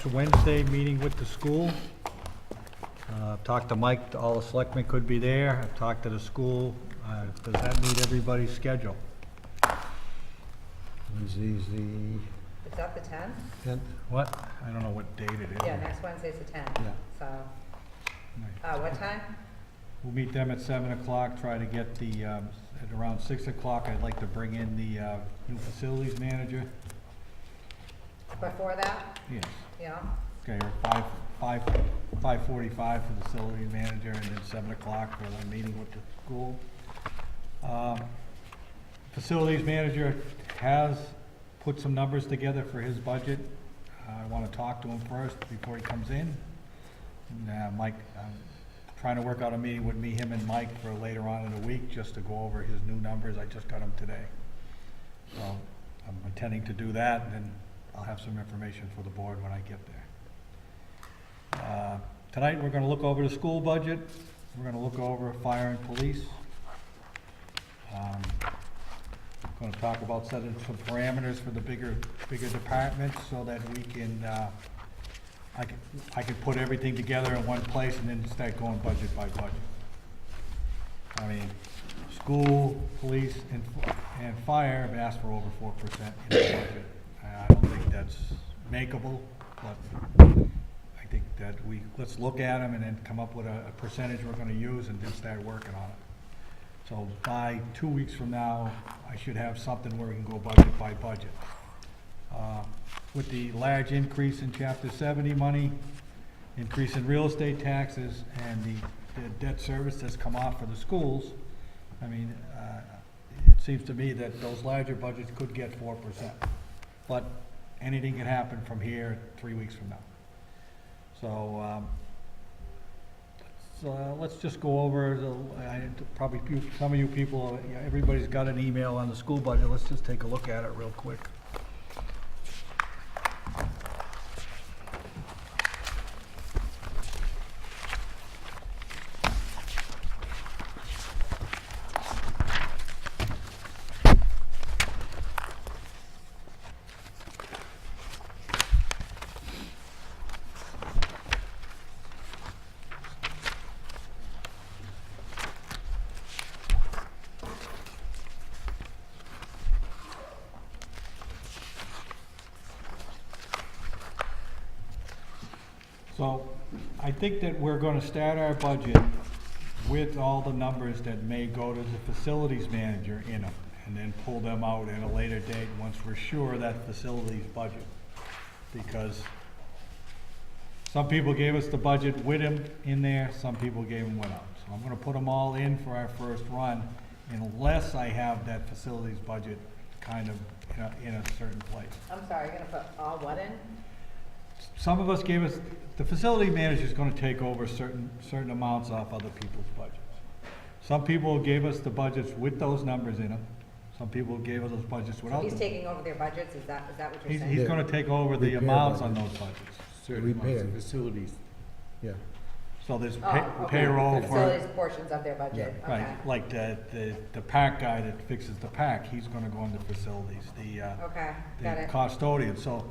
next Wednesday, meeting with the school. I've talked to Mike, all the selectmen could be there. I've talked to the school. Does that meet everybody's schedule? Is these the Is that the 10th? 10th? What? I don't know what date it is. Yeah, next Wednesday's the 10th. Yeah. So, Right. what time? We'll meet them at 7 o'clock, try to get the, at around 6 o'clock, I'd like to bring in the new facilities manager. Before that? Yes. Yeah. Okay, or 5:45 for the facility manager, and then 7 o'clock for the meeting with the school. Facilities manager has put some numbers together for his budget. I want to talk to him first before he comes in. And, Mike, I'm trying to work out a meeting with me, him and Mike for later on in the week, just to go over his new numbers. I just got them today. So I'm intending to do that, and then I'll have some information for the board when I get there. Tonight, we're gonna look over the school budget. We're gonna look over fire and police. Gonna talk about setting some parameters for the bigger departments so that we can, I can put everything together in one place and then start going budget by budget. I mean, school, police, and fire have asked for over 4% in the budget. I don't think that's makeable, but I think that let's look at them and then come up with a percentage we're gonna use and then start working on it. So by 2 weeks from now, I should have something where we can go budget by budget. With the large increase in chapter 70 money, increase in real estate taxes, and the debt service that's come off for the schools, I mean, it seems to me that those larger budgets could get 4%. But anything can happen from here 3 weeks from now. So, let's just go over probably some of you people, everybody's got an email on the school budget. Let's just take a look at it real quick. So I think that we're gonna start our budget with all the numbers that may go to the facilities manager in them, and then pull them out at a later date once we're sure that facilities budget. Because some people gave us the budget with him in there, some people gave them without. So I'm gonna put them all in for our first run, unless I have that facilities budget kind of in a certain place. I'm sorry, you're gonna put all what in? Some of us gave us, the facility manager's gonna take over certain amounts off other people's budgets. Some people gave us the budgets with those numbers in them. Some people gave us those budgets So without he's them. taking over their budgets, is that what you're saying? He's gonna take over the Repair amounts on budgets. those budgets. Certain amounts of Repair. facilities. Yeah. So there's Oh, okay. payroll for, Facilities portions of their budget, okay. right, like the park guy that fixes the park, he's gonna go into facilities. Okay, got The it. custodian. So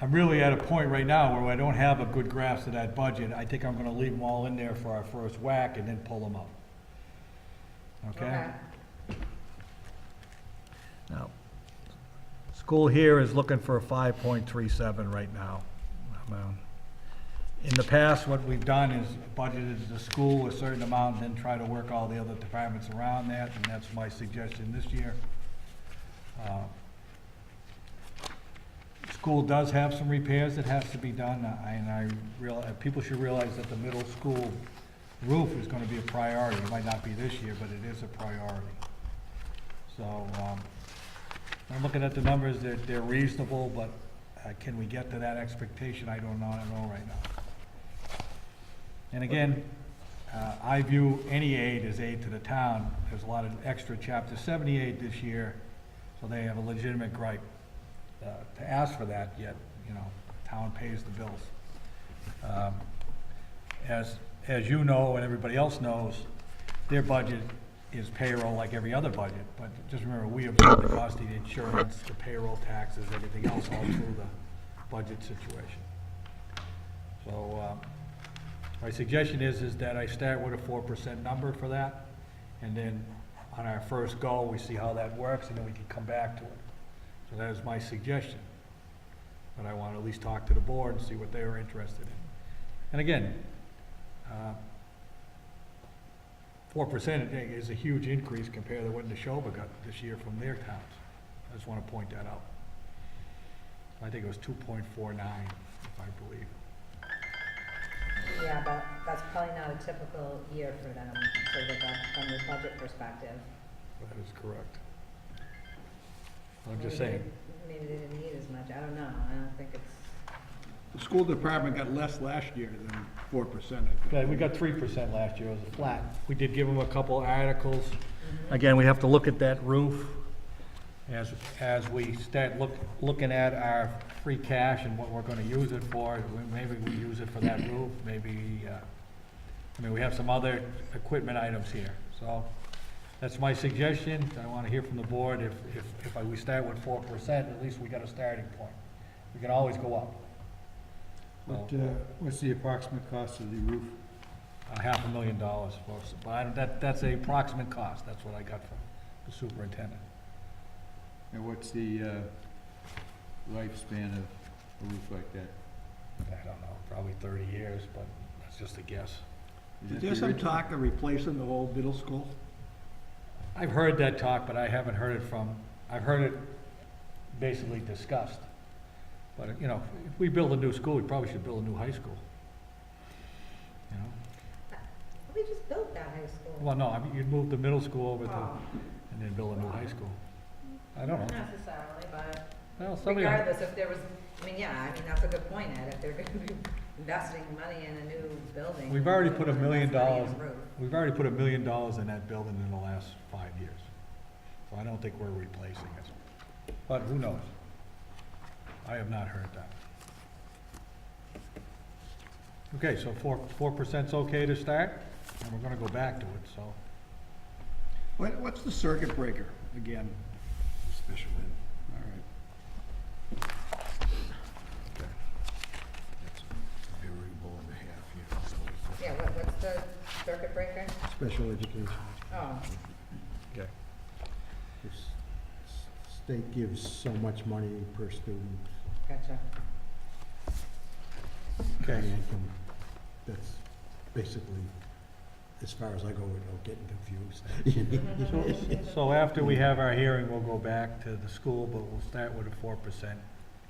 I'm really at a point right now where I don't have a good grasp of that budget. I think I'm gonna leave them all in there for our first whack and then pull them out. Okay? Now, school here is looking for a 5.37 right now. In the past, what we've done is budgeted the school a certain amount and then try to work all the other departments around that, and that's my suggestion this year. School does have some repairs that has to be done, and I realize, people should realize that the middle school roof is gonna be a priority. It might not be this year, but it is a priority. So, I'm looking at the numbers, they're reasonable, but can we get to that expectation? I don't know right now. And again, I view any aid as aid to the town. There's a lot of extra chapter 70 aid this year, so they have a legitimate gripe to ask for that, yet, town pays the bills. As you know, and everybody else knows, their budget is payroll like every other budget, but just remember, we absorb the cost of the insurance, the payroll taxes, everything else all through the budget situation. My suggestion is that I start with a 4% number for that, and then on our first go, we see how that works, and then we can come back to it. So that is my suggestion. But I want to at least talk to the board and see what they are interested in. And again, 4% is a huge increase compared to what Neshoba got this year from their towns. I just want to point that out. I think it was 2.49, if I believe. Yeah, but that's probably not a typical year for them, so from the budget perspective. That is correct. I'm Maybe just they- saying. Maybe they didn't need as much, I don't know, I don't think it's, The school department got less last year than 4%, I think. Yeah, we got 3% last year, it was flat. We did give them a couple articles. Again, we have to look at that roof as we start looking at our free cash and what we're gonna use it for. Maybe we use it for that roof, maybe, I mean, we have some other equipment items here. So that's my suggestion. I wanna hear from the board. If we start with 4%, at least we got a starting point. We can always go up. What's the approximate cost of the roof? $500,000 for us, but that's a approximate cost, that's what I got from the superintendent. And what's the lifespan of a roof like that? I don't know, probably 30 years, but that's just a guess. Is Is that there the some original? talk of replacing the whole middle school? I've heard that talk, but I haven't heard it I've heard it basically discussed. But, you know, if we build a new school, we probably should build a new high school. You know? we just built that high school. Well, no, I mean, you'd move the middle school over to, Oh, and then build a new high school. I don't not know. necessarily, but Well, somebody, regardless, if there was, I mean, yeah, I mean, that's a good point, Ed, if they're gonna be investing money in a new building. We've already they put $1 wanna million invest money in a roof. we've already put $1 million in that building in the last 5 years. So I don't think we're replacing it. But who knows? I have not heard that. Okay, so 4%'s okay to start, and we're gonna go back to it, so. What's the circuit breaker again? Special ed. All right. Yeah, what's the circuit breaker? Special education. Oh, Okay. The state gives so much money per student. gotcha. Okay, And that's basically, as far as I go without getting confused. so after we have our hearing, we'll go back to the school, but we'll start with a 4%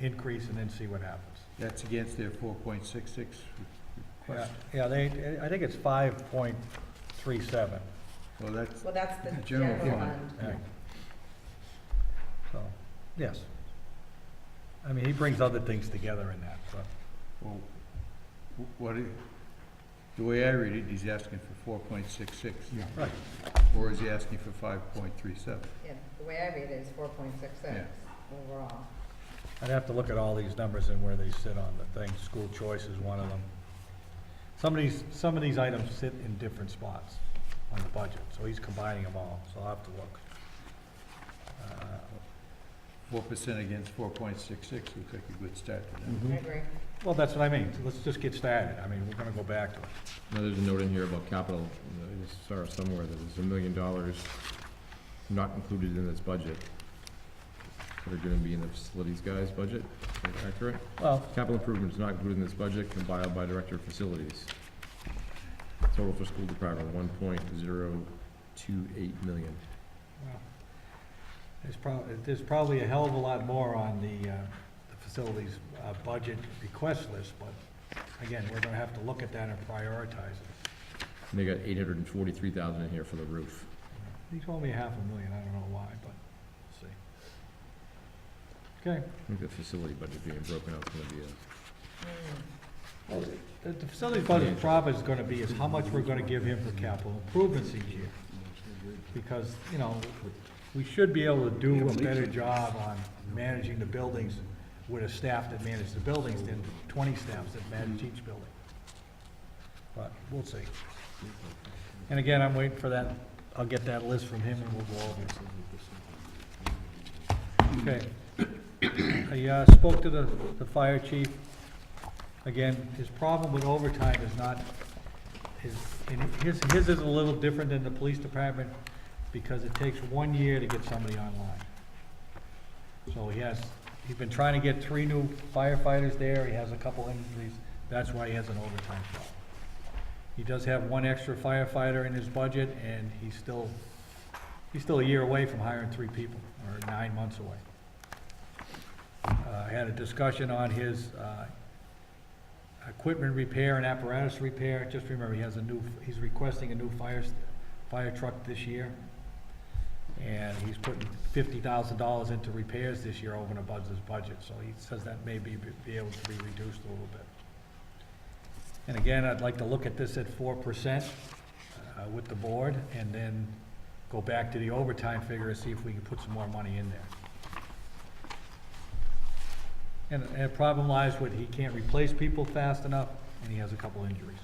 increase and then see what happens. That's against their 4.66 Yeah, request. yeah, I think it's 5.37. Well, that's, Well, that's the General general fund. fund. Yeah. So, yes. I mean, he brings other things together in that, but, well, the way I read it, he's asking for 4.66. Yeah. right. Or is he asking for 5.37? Yeah, the way I read it is 4.66 Yeah. overall. I'd have to look at all these numbers and where they sit on the thing. School choice is one of them. Some of these items sit in different spots on the budget, so he's combining them all, so I'll have to look. 4% against 4.66 looks like a good start to them. I agree. Well, that's what I mean, so let's just get started. I mean, we're gonna go back to it. Now, there's a note in here about capital, I saw somewhere that there's $1 million not included in this budget. That are gonna be in the facilities guy's budget, is that accurate? Well, Capital improvement is not included in this budget, compiled by Director of Facilities. Total for school department, 1.028 million. there's probably a hell of a lot more on the facilities budget request list, but again, we're gonna have to look at that and prioritize it. And they got 843,000 in here for the roof. He told me $500,000, I don't know why, but we'll see. Okay, I think the facility budget being broken out is gonna be a, Mm. well, the facilities budget profit is gonna be is how much we're gonna give him for capital improvements each year. Because, you know, we should be able to do a better job on managing the buildings with a staff that manage the buildings than 20 staffs that manage each building. But we'll see. And again, I'm waiting for that, I'll get that list from him and we'll go over it. Okay. I spoke to the fire chief. Again, his problem with overtime is not his is a little different than the police department because it takes 1 year to get somebody online. So he's been trying to get 3 new firefighters there, he has a couple injuries, that's why he has an overtime problem. He does have 1 extra firefighter in his budget, and he's still a year away from hiring 3 people, or 9 months away. I had a discussion on his, equipment repair and apparatus repair. Just remember, he's requesting a new fire truck this year. And he's putting $50,000 into repairs this year over and above his budget, so he says that may be able to be reduced a little bit. And again, I'd like to look at this at 4%, with the board, and then go back to the overtime figure and see if we can put some more money in there. And the problem lies with he can't replace people fast enough, and he has a couple injuries.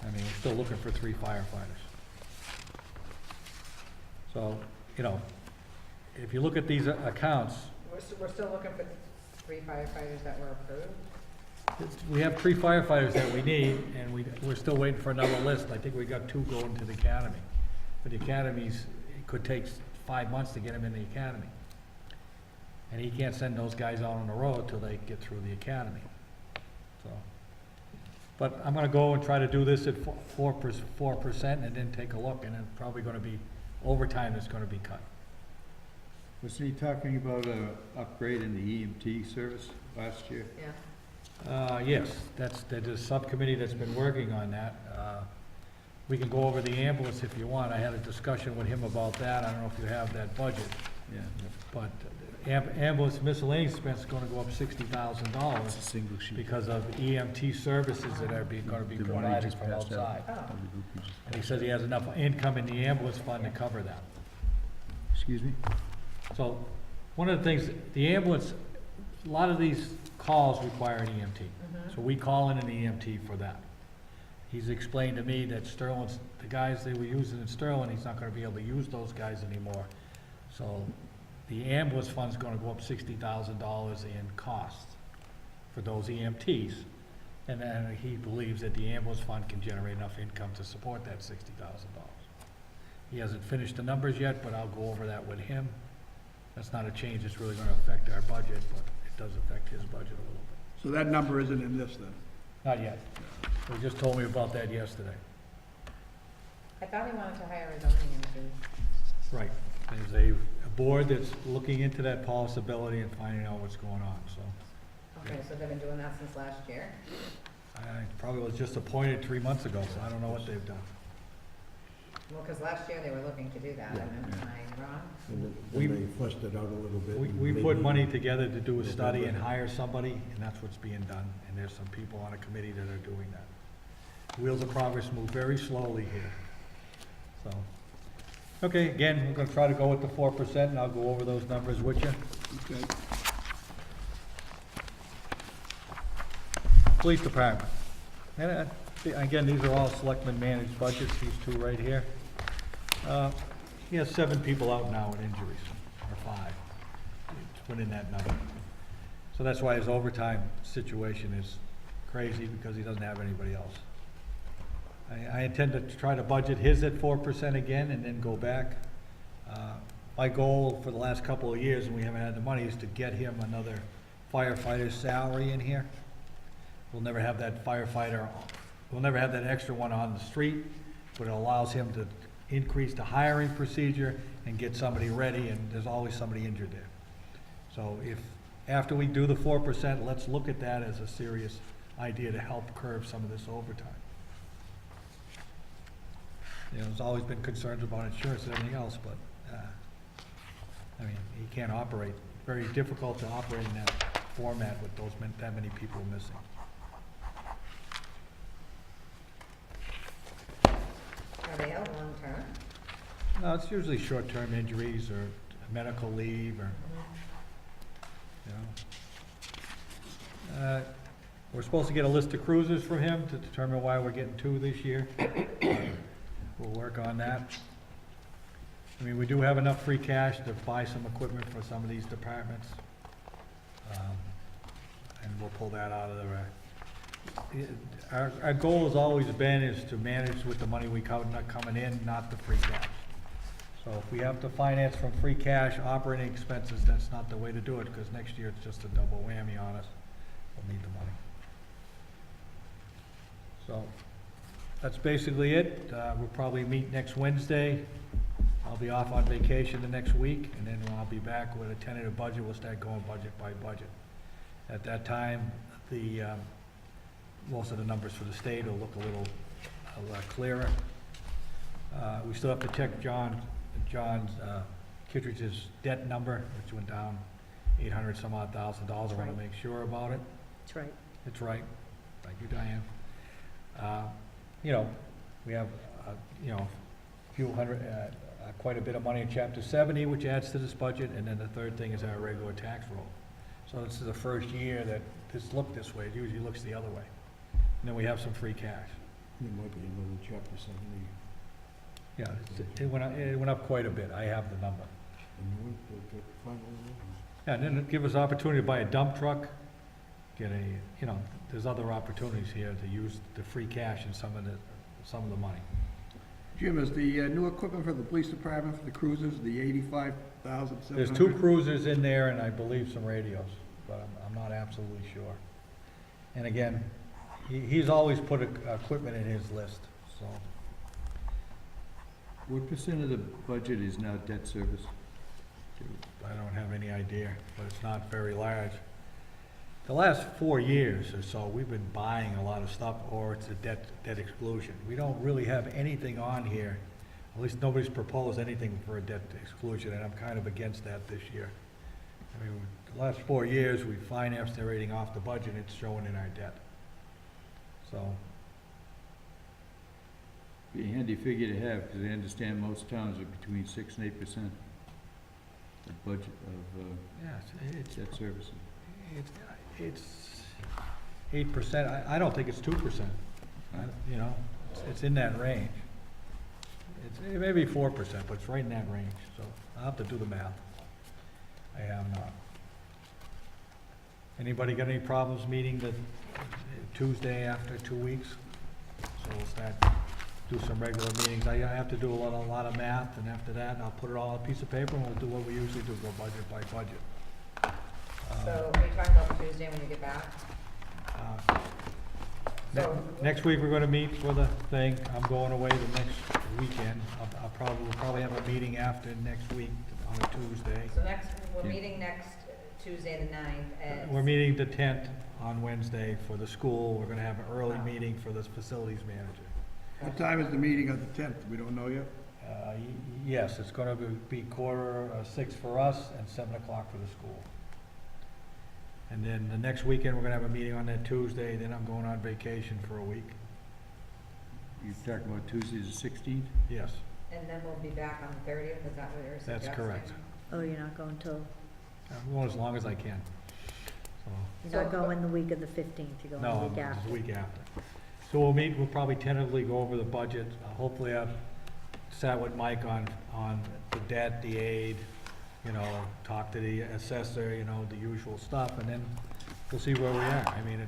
I mean, we're still looking for 3 firefighters. So, you know, if you look at these accounts, We're still looking for 3 firefighters that were approved. we have 3 firefighters that we need, and we're still waiting for another list. I think we got 2 going to the academy. But the academies, it could take 5 months to get them in the academy. And he can't send those guys out on the road till they get through the academy. So, but I'm gonna go and try to do this at 4%, and then take a look, and then probably gonna be, overtime is gonna be cut. Wasn't he talking about a upgrade in the EMT service last year? Yeah. Yes, there's a subcommittee that's been working on that. We can go over the ambulance if you want. I had a discussion with him about that. I don't know if you have that budget, Yeah. but ambulance miscellaneous expense is gonna go up $60,000 Single sheet. because of EMT services that are gonna be The one he provided just from passed out. outside. Oh, And he says he has enough income in the ambulance fund to cover that. Excuse me? So, one of the things, the ambulance, a lot of these calls require an EMT. So we call in an EMT for that. He's explained to me that Sterling's, the guys they were using in Sterling, he's not gonna be able to use those guys anymore. So, the ambulance fund's gonna go up $60,000 in costs for those EMTs. And then he believes that the ambulance fund can generate enough income to support that $60,000. He hasn't finished the numbers yet, but I'll go over that with him. That's not a change that's really gonna affect our budget, but it does affect his budget a little bit. So that number isn't in this then? Not yet. He just told me about that yesterday. I thought he wanted to hire his own EMT. Right. There's a board that's looking into that possibility and finding out what's going on, so. Okay, so they've been doing that since last year? I probably was just appointed 3 months ago, so I don't know what they've done. Well, because last year they were looking to do that, am I wrong? And We- then they fleshed it out a little bit. and We put maybe- money together to do a study and hire somebody, and that's what's being done, and there's some people on a committee that are doing that. Wheels of progress move very slowly here, so. Okay, again, we're gonna try to go with the 4%, and I'll go over those numbers with you. Okay. Police Department. And, again, these are all selectmen managed budgets, these 2 right here. He has 7 people out now with injuries, or 5. It's within that number. So that's why his overtime situation is crazy, because he doesn't have anybody else. I intend to try to budget his at 4% again, and then go back. My goal for the last couple of years, and we haven't had the money, is to get him another firefighter's salary in here. We'll never have that firefighter, we'll never have that extra one on the street, but it allows him to increase the hiring procedure and get somebody ready, and there's always somebody injured there. So after we do the 4%, let's look at that as a serious idea to help curb some of this overtime. You know, there's always been concerns about insurance and everything else, but, I mean, he can't operate, very difficult to operate in that format with that many people missing. Are they out long-term? No, it's usually short-term injuries or medical leave or, you know. We're supposed to get a list of cruisers from him to determine why we're getting 2 this year. We'll work on that. I mean, we do have enough free cash to buy some equipment for some of these departments. And we'll pull that out of the Our goal has always been is to manage with the money we not coming in, not the free cash. So if we have to finance from free cash operating expenses, that's not the way to do it, because next year it's just a double whammy on us. We'll need the money. So, that's basically it. We'll probably meet next Wednesday. I'll be off on vacation the next week, and then I'll be back with a tentative budget. We'll start going budget by budget. At that time, most of the numbers for the state will look a lot clearer. We still have to check John's Kittredge's debt number, which went down $800-some-odd thousand. I want to make sure about it. That's right. It's right. Thank you, Diane. We have, a few hundred, quite a bit of money in Chapter 70, which adds to this budget, and then the third thing is our regular tax roll. So this is the first year that this looked this way. It usually looks the other way. And then we have some free cash. There might be another chapter 70. Yeah, it went up quite a bit. I have the number. And the final one. Yeah, and then it give us opportunity to buy a dump truck, there's other opportunities here to use the free cash in some of the money. Jim, is the new equipment for the police department, for the cruisers, the 85,700? There's 2 cruisers in there and I believe some radios, but I'm not absolutely sure. And again, he's always put equipment in his list, so. What percent of the budget is now debt service? I don't have any idea, but it's not very large. The last 4 years or so, we've been buying a lot of stuff, or it's a debt exclusion. We don't really have anything on here, at least nobody's proposed anything for a debt exclusion, and I'm kind of against that this year. I mean, the last 4 years, we financed everything off the budget, it's showing in our debt. So, Be a handy figure to have, because I understand most towns are between 6% and 8% of budget of yeah, debt service. it's 8%. I don't think it's 2%. It's in that range. It may be 4%, but it's right in that range, so I'll have to do the math. I have not. Anybody got any problems meeting the Tuesday after 2 weeks? So we'll start, do some regular meetings. I have to do a lot of math, and after that, I'll put it all on a piece of paper, and we'll do what we usually do, go budget by budget. So are you talking about Tuesday when you get back? So, Next week, we're gonna meet for the thing. I'm going away the next weekend. We'll probably have a meeting after next week on a Tuesday. so we're Yeah. meeting next Tuesday the 9th at. We're meeting the 10th on Wednesday for the school. We're gonna have an early meeting for the facilities manager. What time is the meeting on the 10th? We don't know yet? Yes, it's gonna be 5:45 for us and 7 o'clock for the school. And then the next weekend, we're gonna have a meeting on that Tuesday, then I'm going on vacation for a week. You're talking about Tuesday the 16th? Yes, And then we'll be back on the 30th, is that what you're suggesting? that's correct. Oh, you're not going till, I'm going as long as I can. So, you're not going the week of the 15th, you're going no, the week it's after. the week after. So we'll probably tentatively go over the budget. Hopefully I've sat with Mike on the debt, the aid, talk to the assessor, the usual stuff, and then we'll see where we are. I mean,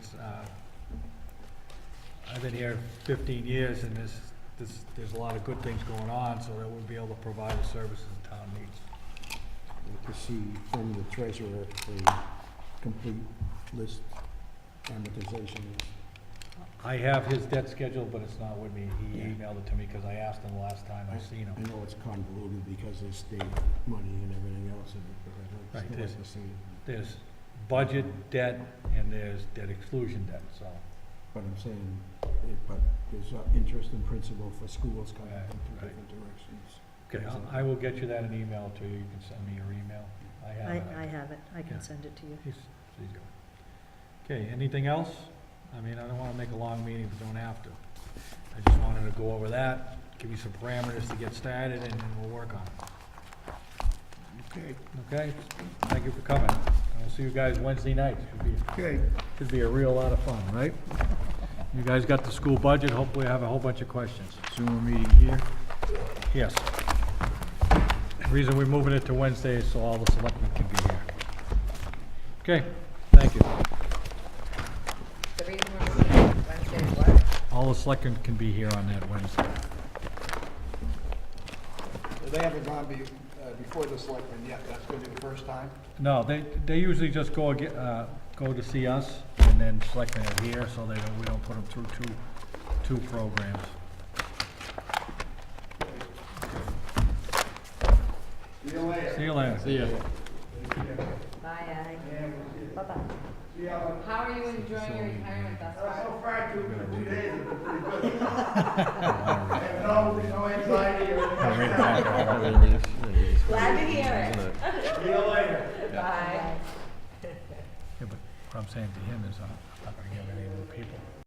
I've been here 15 years, and there's a lot of good things going on, so that we'll be able to provide the services the town needs. To see from the treasurer a complete list amortization. I have his debt schedule, but it's not with me. He emailed it to me because I asked him the last time I seen him. I know it's convoluted because there's state money and everything else in it, but I'd Right, still there's- like to see it. There's budget debt and there's debt exclusion debt, so. But I'm saying, but there's interest and principal for schools coming Right, from two right. different directions. Okay, I will get you that in email too. You can send me your email. I have it. I have it, I can Yeah. send it to you. He's good. Okay, anything else? I mean, I don't wanna make a long meeting if we don't have to. I just wanted to go over that, give you some parameters to get started, and then we'll work on it. Okay, Okay? Thank you for coming. I'll see you guys Wednesday night. okay. Should be a real lot of fun, right? You guys got the school budget. Hopefully I have a whole bunch of questions. So we're meeting here? Yes. The reason we're moving it to Wednesday is so all the selectmen can be here. Okay, thank you. The reason we're moving all the selectmen can be here on that Wednesday. They haven't gone before the selectmen yet, that's gonna be the first time? No, they usually just go to see us, and then selectmen are here, so we don't put them through two programs. See you later. See you later. See ya. Bye, Bye-bye. How are you enjoying your retirement thus far? So far, 2 days have been pretty good. I have no anxiety or anything. Glad to hear it. See you later. Bye. Yeah, but what I'm saying to him is, I'm not gonna give any new people.